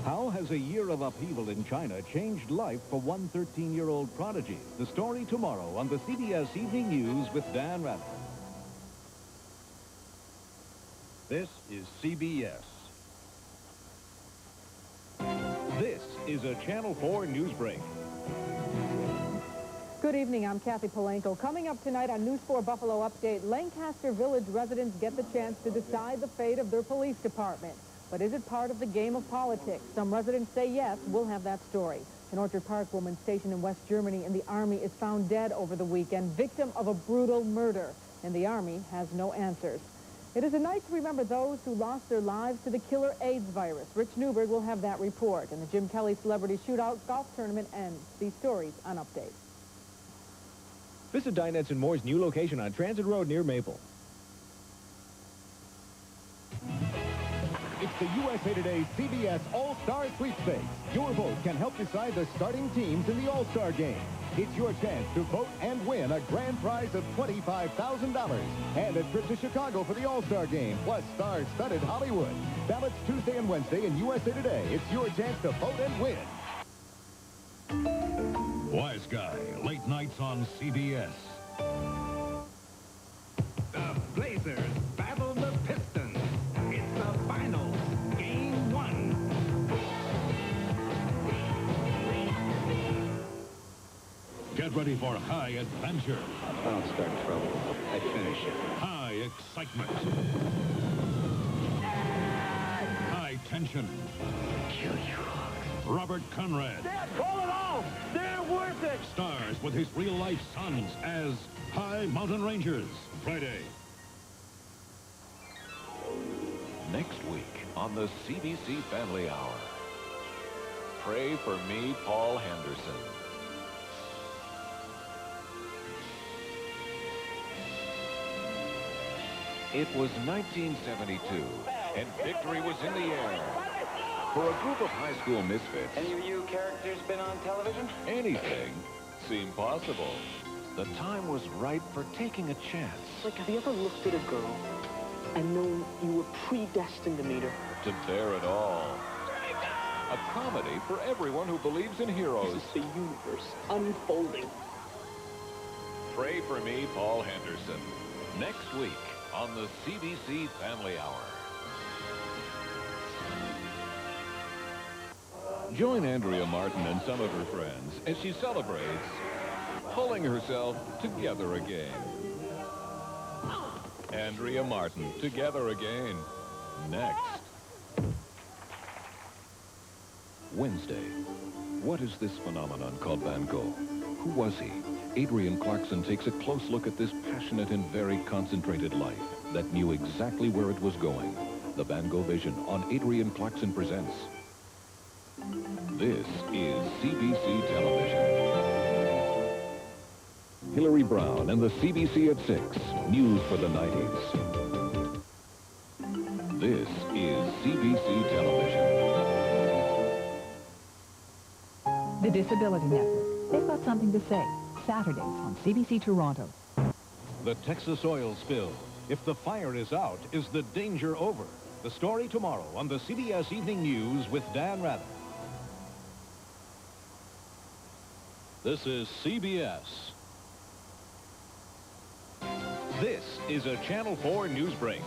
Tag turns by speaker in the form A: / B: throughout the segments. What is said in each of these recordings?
A: How has a year of upheaval in China changed life for one 13-year-old prodigy? The story tomorrow on the CBS Evening News with Dan Rather. This is CBS. This is a Channel 4 news break.
B: Good evening, I'm Kathy Polanco. Coming up tonight on News 4 Buffalo Update, Lancaster Village residents get the chance to decide the fate of their police department. But is it part of the game of politics? Some residents say yes. We'll have that story. An Orchard Park woman stationed in West Germany in the Army is found dead over the weekend, victim of a brutal murder. And the Army has no answers. It is a night to remember those who lost their lives to the killer AIDS virus. Rich Newberg will have that report. And the Jim Kelly Celebrity Shootout golf tournament ends. These stories on Update.
C: Visit Dinettes and More's new location on Transit Road near Maple.
D: It's the USA Today CBS All-Star Sweepstakes. Your vote can help decide the starting teams in the All-Star game. It's your chance to vote and win a grand prize of $25,000 and a trip to Chicago for the All-Star game, plus star-studded Hollywood. Ballots Tuesday and Wednesday in USA Today. It's your chance to vote and win.
E: Wise Guy, late nights on CBS.
F: The Blazers battle the Pistons. It's the finals, game 1.
E: Get ready for high adventure.
G: I don't start trouble. I finish it.
E: High excitement. High tension.
G: Kill you.
E: Robert Conrad.
H: Dad, call it off! They're worth it!
E: Stars with his real-life sons as High Mountain Rangers. Friday.
I: Next week on the CBC Family Hour. Pray for me, Paul Henderson. It was 1972, and victory was in the air. For a group of high school misfits,
J: Any of you characters been on television?
I: anything seemed possible. The time was right for taking a chance.
K: Like, have you ever looked at a girl and known you were predestined to meet her?
I: To dare it all. A comedy for everyone who believes in heroes.
K: This is the universe unfolding.
I: Pray for me, Paul Henderson. Next week on the CBC Family Hour. Join Andrea Martin and some of her friends as she celebrates pulling herself together again. Andrea Martin, together again. Next. Wednesday. What is this phenomenon called Van Gogh? Who was he? Adrian Clarkson takes a close look at this passionate and very concentrated life that knew exactly where it was going. The Van Gogh Vision on Adrian Clarkson Presents. This is CBC Television. Hillary Brown and the CBC at 6. News for the 90s. This is CBC Television.
L: The Disability Network. They've got something to say. Saturdays on CBC Toronto.
A: The Texas oil spill. If the fire is out, is the danger over? The story tomorrow on the CBS Evening News with Dan Rather. This is CBS. This is a Channel 4 news break.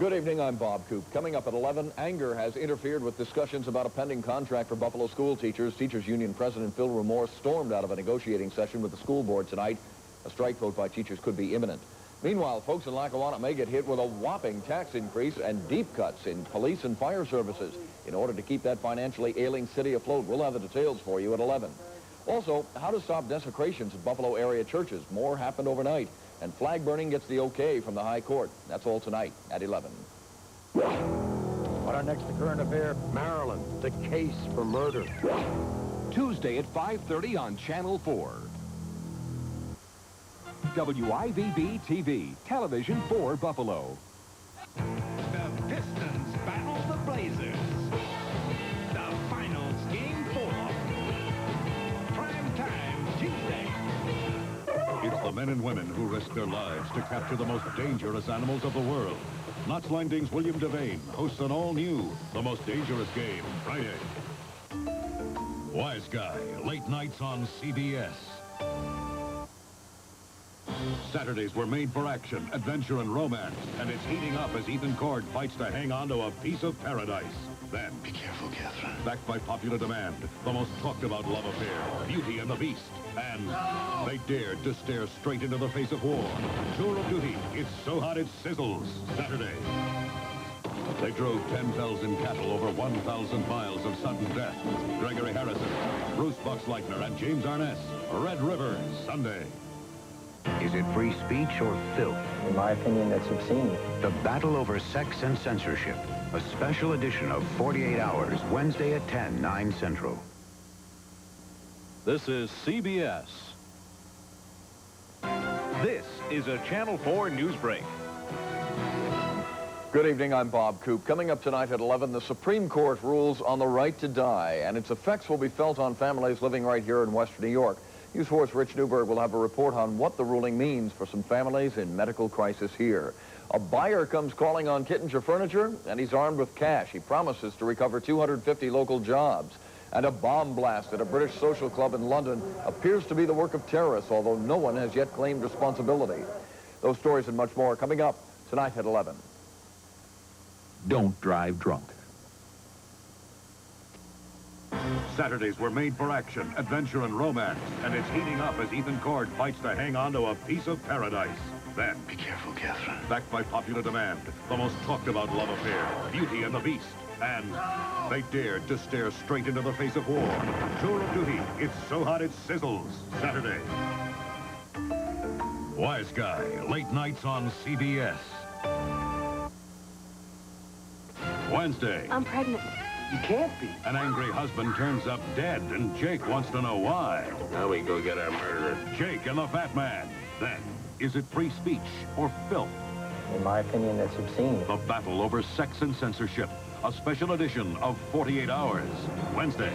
M: Good evening, I'm Bob Coop. Coming up at 11, anger has interfered with discussions about a pending contract for Buffalo school teachers. Teachers Union President Phil Remore stormed out of a negotiating session with the school board tonight. A strike vote by teachers could be imminent. Meanwhile, folks in Lackawanna may get hit with a whopping tax increase and deep cuts in police and fire services in order to keep that financially ailing city afloat. We'll have the details for you at 11. Also, how to stop desecrations at Buffalo area churches. More happened overnight, and flag burning gets the okay from the High Court. That's all tonight at 11.
N: What our next current affair? Maryland, the case for murder.
O: Tuesday at 5:30 on Channel 4. WIVB-TV, television for Buffalo.
F: The Pistons battle the Blazers. The finals, game 4. Prime time, Tuesday.
E: It's the men and women who risk their lives to capture the most dangerous animals of the world. Knots Landing's William Devane hosts an all-new The Most Dangerous Game, Friday. Wise Guy, late nights on CBS. Saturdays were made for action, adventure, and romance, and it's heating up as Ethan Cord fights to hang on to a piece of paradise. Then, be careful, Catherine. Backed by popular demand, the most talked-about love affair, Beauty and the Beast, and they dared to stare straight into the face of war. Tour of Duty, it's so hot it sizzles. Saturday. They drove 10,000 cattle over 1,000 miles of sudden death. Gregory Harrison, Bruce Boxleitner, and James Arness. Red River, Sunday.
P: Is it free speech or filth?
J: In my opinion, it's obscene.
P: The battle over sex and censorship. A special edition of 48 Hours, Wednesday at 10, 9 Central.
A: This is CBS. This is a Channel 4 news break.
M: Good evening, I'm Bob Coop. Coming up tonight at 11, the Supreme Court rules on the right to die, and its effects will be felt on families living right here in Western New York. News 4's Rich Newberg will have a report on what the ruling means for some families in medical crisis here. A buyer comes calling on Kittinger Furniture, and he's armed with cash. He promises to recover 250 local jobs. And a bomb blast at a British social club in London appears to be the work of terrorists, although no one has yet claimed responsibility. Those stories and much more coming up tonight at 11.
O: Don't drive drunk.
E: Saturdays were made for action, adventure, and romance, and it's heating up as Ethan Cord fights to hang on to a piece of paradise. Then, be careful, Catherine. Backed by popular demand, the most talked-about love affair, Beauty and the Beast, and they dared to stare straight into the face of war. Tour of Duty, it's so hot it sizzles. Saturday. Wise Guy, late nights on CBS. Wednesday.
K: I'm pregnant.
E: You can't be. An angry husband turns up dead, and Jake wants to know why.
N: Now we go get our murderer.
E: Jake and the Fat Man. Then, is it free speech or filth?
J: In my opinion, it's obscene.
E: The battle over sex and censorship. A special edition of 48 Hours. Wednesday.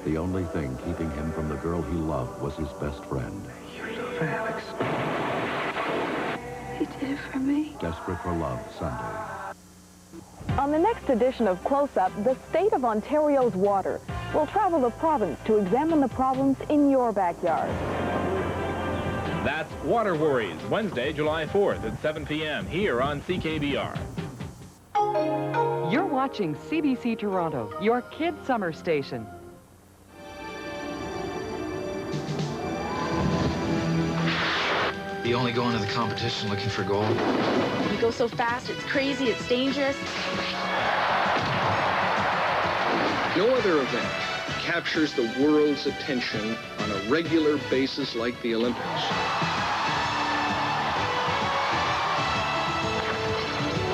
I: The only thing keeping him from the girl he loved was his best friend.
K: You love Alex. He did it for me.
I: Desperate for love, Sunday.
B: On the next edition of Close Up, the state of Ontario's water. We'll travel the province to examine the problems in your backyard.
Q: That's Water Worries, Wednesday, July 4th at 7 p.m. here on CKBR.
R: You're watching CBC Toronto, your kid summer station.
S: You only go into the competition looking for gold.
T: You go so fast, it's crazy, it's dangerous.
U: No other event captures the world's attention on a regular basis like the Olympics.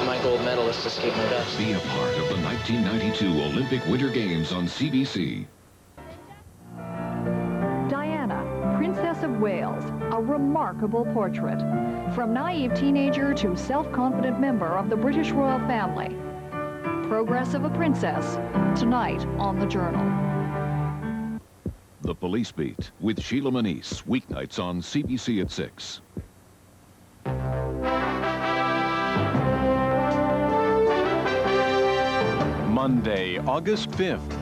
S: My gold medalist escaped my best.
I: Be a part of the 1992 Olympic Winter Games on CBC.
L: Princess of Wales, a remarkable portrait. From naive teenager to self-confident member of the British royal family. Progress of a Princess, tonight on The Journal.
I: The Police Beat with Sheila Manise, weeknights on CBC at 6.
V: Monday, August 5th.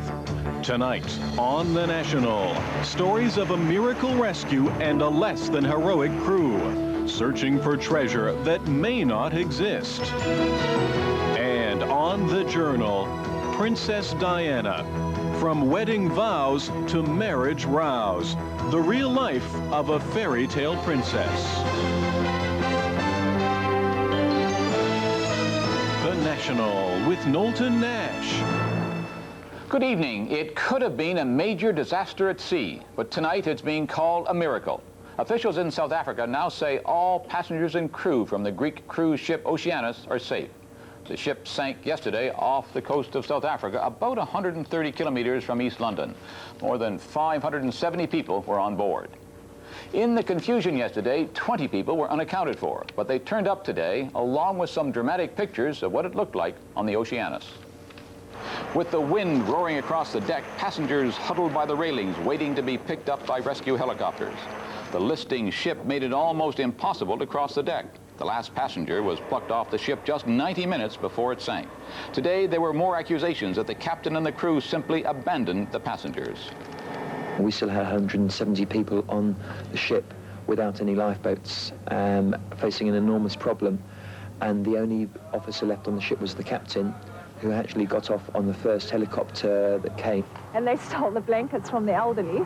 V: Tonight on The National, stories of a miracle rescue and a less than heroic crew, searching for treasure that may not exist. And on The Journal, Princess Diana, from wedding vows to marriage rows, the real life of a fairy tale princess. The National with Knowlton Nash.
W: Good evening. It could have been a major disaster at sea, but tonight it's being called a miracle. Officials in South Africa now say all passengers and crew from the Greek cruise ship Oceanus are safe. The ship sank yesterday off the coast of South Africa, about 130 kilometers from East London. More than 570 people were on board. In the confusion yesterday, 20 people were unaccounted for, but they turned up today, along with some dramatic pictures of what it looked like on the Oceanus. With the wind roaring across the deck, passengers huddled by the railings waiting to be picked up by rescue helicopters. The listing ship made it almost impossible to cross the deck. The last passenger was plucked off the ship just 90 minutes before it sank. Today, there were more accusations that the captain and the crew simply abandoned the passengers.
J: We still had 170 people on the ship without any lifeboats, facing an enormous problem. And the only officer left on the ship was the captain, who actually got off on the first helicopter that came.
C: And they stole the blankets from the elderly.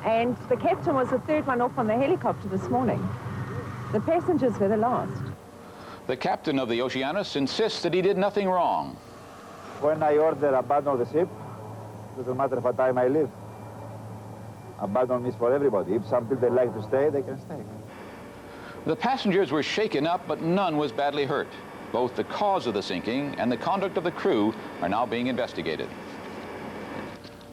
C: And the captain was the third one off on the helicopter this morning. The passengers were the last.
W: The captain of the Oceanus insists that he did nothing wrong.
D: When I order abandon the ship, doesn't matter what time I live. Abandon is for everybody. If some people like to stay, they can stay.
W: The passengers were shaken up, but none was badly hurt. Both the cause of the sinking and the conduct of the crew are now being investigated.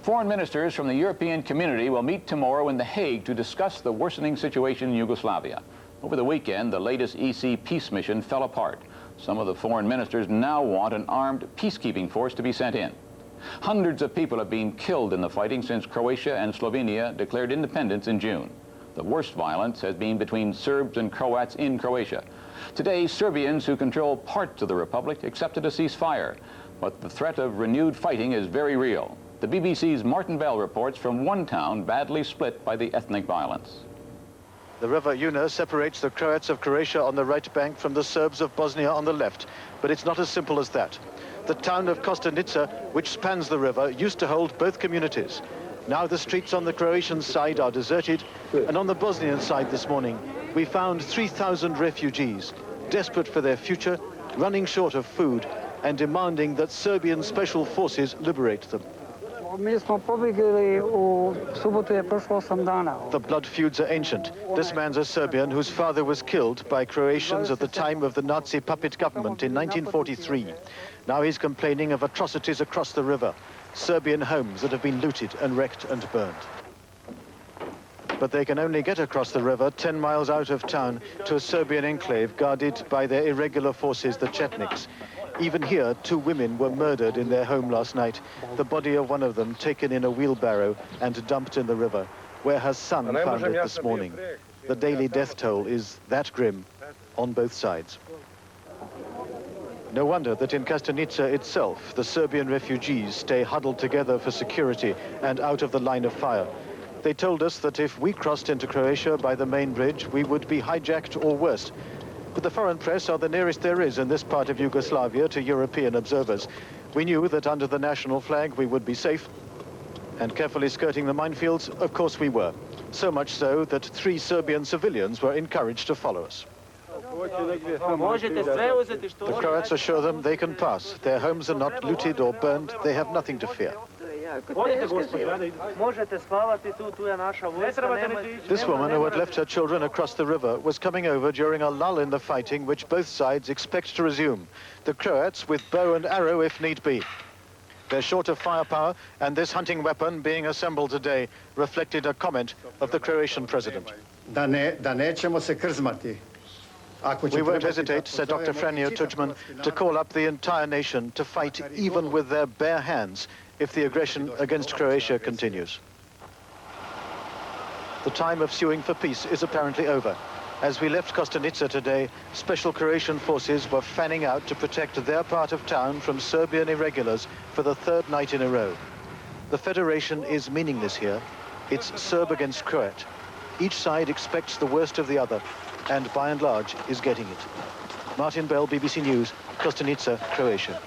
W: Foreign ministers from the European community will meet tomorrow in The Hague to discuss the worsening situation in Yugoslavia. Over the weekend, the latest EC peace mission fell apart. Some of the foreign ministers now want an armed peacekeeping force to be sent in. Hundreds of people have been killed in the fighting since Croatia and Slovenia declared independence in June. The worst violence has been between Serbs and Croats in Croatia. Today, Serbians who control parts of the republic accepted a ceasefire, but the threat of renewed fighting is very real. The BBC's Martin Bell reports from one town badly split by the ethnic violence.
G: The River Una separates the Croats of Croatia on the right bank from the Serbs of Bosnia on the left, but it's not as simple as that. The town of Kostanica, which spans the river, used to hold both communities. Now the streets on the Croatian side are deserted, and on the Bosnian side this morning, we found 3,000 refugees, desperate for their future, running short of food, and demanding that Serbian special forces liberate them. The blood feuds are ancient. This man's a Serbian whose father was killed by Croatians at the time of the Nazi puppet government in 1943. Now he's complaining of atrocities across the river, Serbian homes that have been looted and wrecked and burned. But they can only get across the river 10 miles out of town to a Serbian enclave guarded by their irregular forces, the Chetniks. Even here, 2 women were murdered in their home last night, the body of one of them taken in a wheelbarrow and dumped in the river, where her son found it this morning. The daily death toll is that grim on both sides. No wonder that in Kostanica itself, the Serbian refugees stay huddled together for security and out of the line of fire. They told us that if we crossed into Croatia by the main bridge, we would be hijacked or worse. But the foreign press are the nearest there is in this part of Yugoslavia to European observers. We knew that under the national flag we would be safe, and carefully skirting the minefields, of course we were. So much so that 3 Serbian civilians were encouraged to follow us. The Croats assure them they can pass. Their homes are not looted or burned. They have nothing to fear. This woman, who had left her children across the river, was coming over during a lull in the fighting which both sides expect to resume. The Croats with bow and arrow if need be. They're short of firepower, and this hunting weapon being assembled today reflected a comment of the Croatian president. We won't hesitate, said Dr. Franjo Tudjman, to call up the entire nation to fight even with their bare hands if the aggression against Croatia continues. The time of suing for peace is apparently over. As we left Kostanica today, special Croatian forces were fanning out to protect their part of town from Serbian irregulars for the 3rd night in a row. The federation is meaningless here. It's Serb against Croat. Each side expects the worst of the other, and by and large is getting it. Martin Bell, BBC News, Kostanica, Croatia.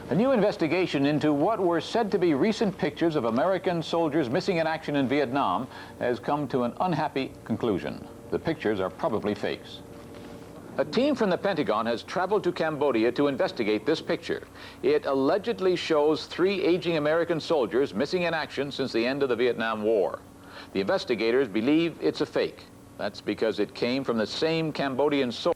W: A new investigation into what were said to be recent pictures of American soldiers missing in action in Vietnam has come to an unhappy conclusion. The pictures are probably fakes. A team from the Pentagon has traveled to Cambodia to investigate this picture. It allegedly shows 3 aging American soldiers missing in action since the end of the Vietnam War. The investigators believe it's a fake. That's because it came from the same Cambodian source